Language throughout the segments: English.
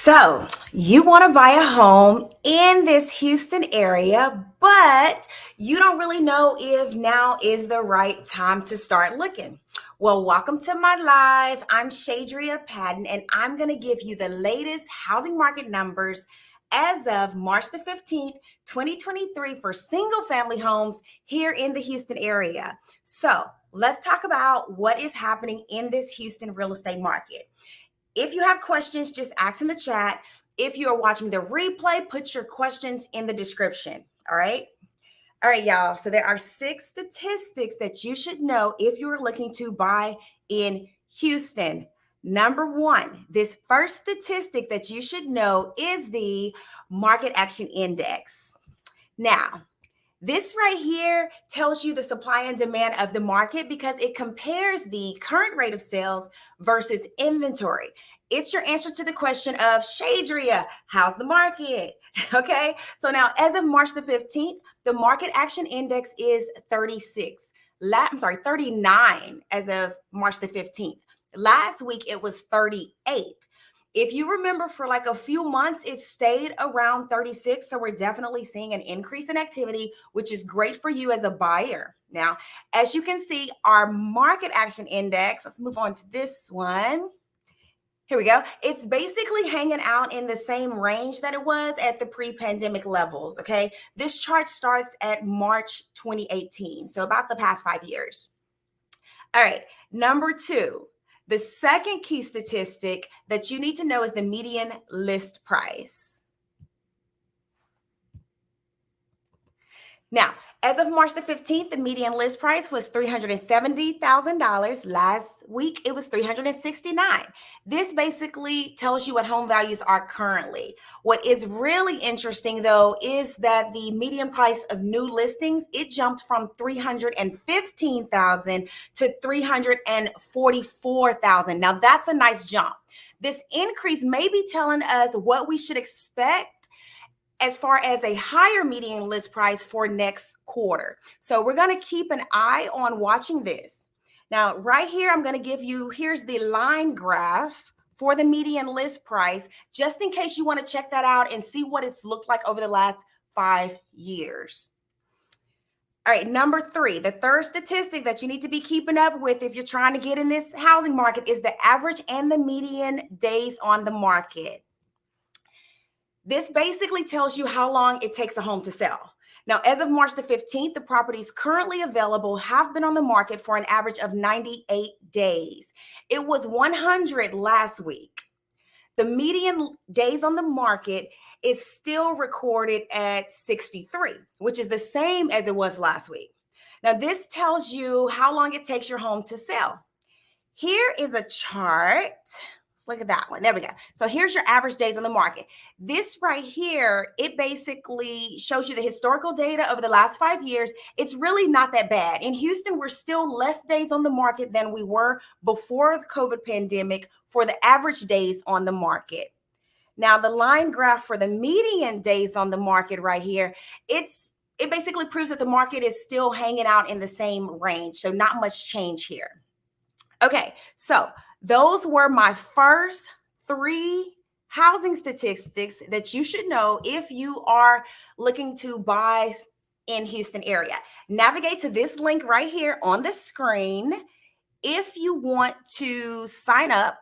So, you want to buy a home in this Houston area, but you don't really know if now is the right time to start looking. Well, welcome to my live. I'm Shadrya Patton, and I'm going to give you the latest housing market numbers as of March the 15th, 2023 for single family homes here in the Houston area. So, let's talk about what is happening in this Houston real estate market. If you have questions, just ask in the chat. If you are watching the replay, put your questions in the description. All right. All right, y'all. So there are 6 statistics that you should know if you're looking to buy in Houston. Number 1, this first statistic that you should know is the Market Action Index. Now, this right here tells you the supply and demand of the market because it compares the current rate of sales versus inventory. It's your answer to the question of Shadrya, how's the market? Okay, so now as of March the 15th, the Market Action Index is 39 as of March the 15th. Last week it was 38. If you remember, for like a few months, it stayed around 36. So we're definitely seeing an increase in activity, which is great for you as a buyer. Now, as you can see, our Market Action Index, let's move on to this one. Here we go. It's basically hanging out in the same range that it was at the pre-pandemic levels, okay? This chart starts at March 2018, so about the past 5 years. All right, number 2. The second key statistic that you need to know is the median list price. Now, as of March the 15th, the median list price was $370,000. Last week, it was $369,000. This basically tells you what home values are currently. What is really interesting, though, is that the median price of new listings, it jumped from $315,000 to $344,000. Now, that's a nice jump. This increase may be telling us what we should expect as far as a higher median list price for next quarter. So we're going to keep an eye on watching this. Now, right here, I'm going to give you, here's the line graph for the median list price, just in case you want to check that out and see what it's looked like over the last 5 years. All right, number 3, the third statistic that you need to be keeping up with if you're trying to get in this housing market is the average and the median days on the market. This basically tells you how long it takes a home to sell. Now, as of March the 15th, the properties currently available have been on the market for an average of 98 days. It was 100 last week. The median days on the market is still recorded at 63, which is the same as it was last week. Now, this tells you how long it takes your home to sell. Here is a chart. Let's look at that one. There we go. So here's your average days on the market. This right here, it basically shows you the historical data over the last 5 years. It's really not that bad. In Houston, we're still less days on the market than we were before the COVID pandemic for the average days on the market. Now, the line graph for the median days on the market right here, it basically proves that the market is still hanging out in the same range. So not much change here. Okay, so those were my first 3 housing statistics that you should know if you are looking to buy in Houston area. Navigate to this link right here on the screen if you want to sign up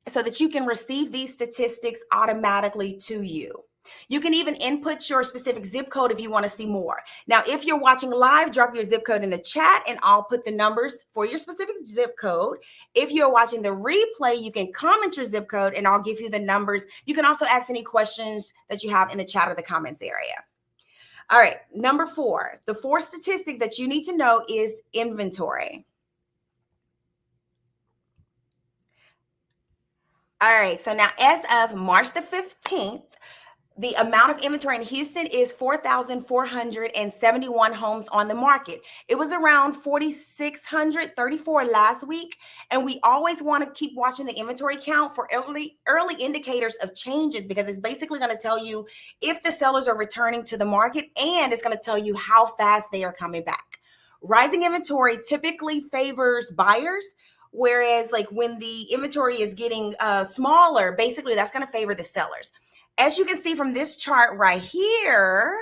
so that you can receive these statistics automatically to you. You can even input your specific zip code if you want to see more. Now, if you're watching live, drop your zip code in the chat and I'll put the numbers for your specific zip code. If you're watching the replay, you can comment your zip code and I'll give you the numbers. You can also ask any questions that you have in the chat or the comments area. All right, number 4, the 4th statistic that you need to know is inventory. All right, so now as of March the 15th, the amount of inventory in Houston is 4,471 homes on the market. It was around 4,634 last week. And we always want to keep watching the inventory count for early indicators of changes, because it's basically going to tell you if the sellers are returning to the market, and it's going to tell you how fast they are coming back. Rising inventory typically favors buyers, Whereas like when the inventory is getting smaller, basically that's going to favor the sellers. As you can see from this chart right here,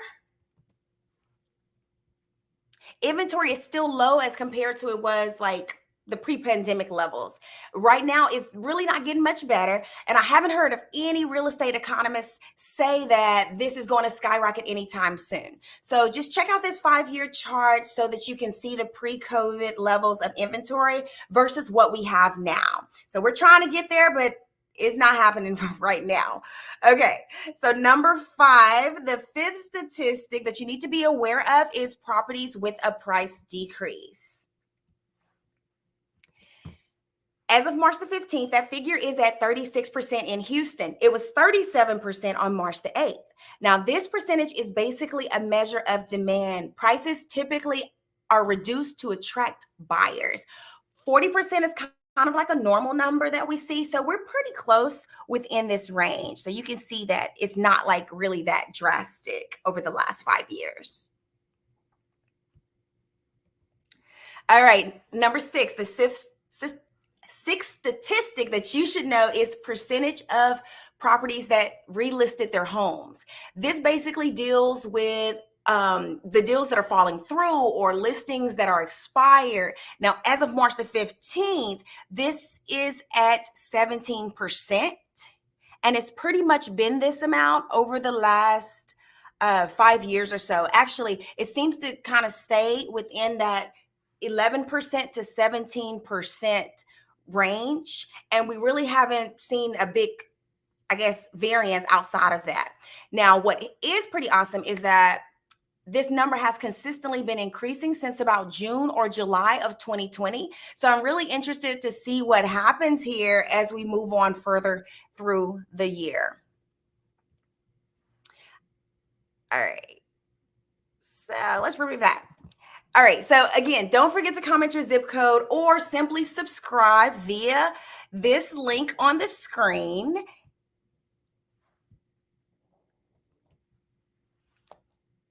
inventory is still low as compared to it was like the pre-pandemic levels. Right now, it's really not getting much better. And I haven't heard of any real estate economists say that this is going to skyrocket anytime soon. So just check out this 5-year chart so that you can see the pre-COVID levels of inventory versus what we have now. So we're trying to get there, but it's not happening right now. Okay, so number 5, the 5th statistic that you need to be aware of is properties with a price decrease. As of March the 15th, that figure is at 36% in Houston. It was 37% on March the 8th. Now, this percentage is basically a measure of demand. Prices typically are reduced to attract buyers. 40% is kind of like a normal number that we see. So we're pretty close within this range. So you can see that it's not like really that drastic over the last 5 years. All right, number 6, the sixth statistic that you should know is percentage of properties that relisted their homes. This basically deals with the deals that are falling through or listings that are expired. Now, as of March the 15th, this is at 17%. And it's pretty much been this amount over the last 5 years or so. Actually, it seems to kind of stay within that 11% to 17% range. And we really haven't seen a big, I guess, variance outside of that. Now, what is pretty awesome is that this number has consistently been increasing since about June or July of 2020. So I'm really interested to see what happens here as we move on further through the year. All right. So let's remove that. All right. So again, don't forget to comment your zip code or simply subscribe via this link on the screen.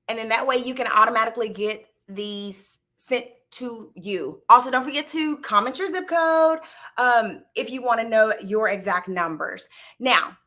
And then that way you can automatically get these sent to you. Also, don't forget to comment your zip code if you want to know your exact numbers. Now,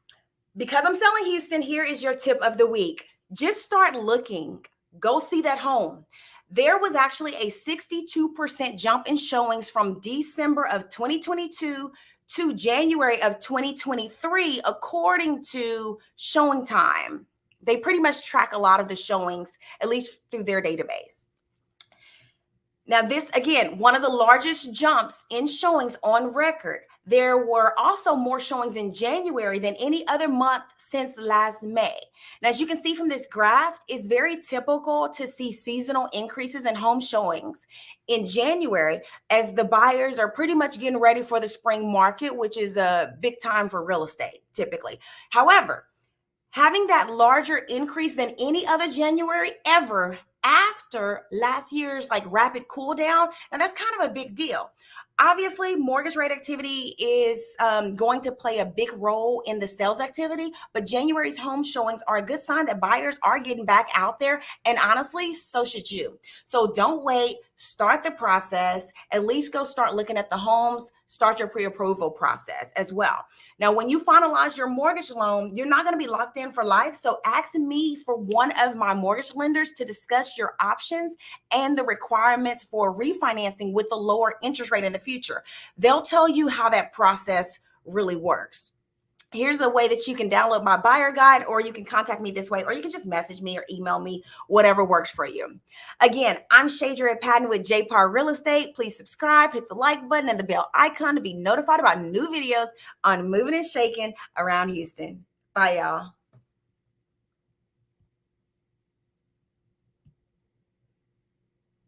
because I'm selling Houston, here is your tip of the week. Just start looking. Go see that home. There was actually a 62% jump in showings from December of 2022 to January of 2023, according to Showing Time. They pretty much track a lot of the showings, at least through their database. Now, this, again, one of the largest jumps in showings on record. There were also more showings in January than any other month since last May. Now, as you can see from this graph, it's very typical to see seasonal increases in home showings in January as the buyers are pretty much getting ready for the spring market, which is a big time for real estate typically. However, having that larger increase than any other January ever after last year's like rapid cool down, and that's kind of a big deal. Obviously, mortgage rate activity is going to play a big role in the sales activity, but January's home showings are a good sign that buyers are getting back out there, and honestly, so should you. So don't wait, start the process, at least go start looking at the homes, start your pre-approval process as well. Now, when you finalize your mortgage loan, you're not going to be locked in for life. So ask me for one of my mortgage lenders to discuss your options and the requirements for refinancing with the lower interest rate in the future. They'll tell you how that process really works. Here's a way that you can download my buyer guide, or you can contact me this way, or you can just message me or email me, whatever works for you. Again, I'm Shadrya Patton with JPAR Real Estate. Please subscribe, hit the like button and the bell icon to be notified about new videos on moving and shaking around Houston. Bye, y'all.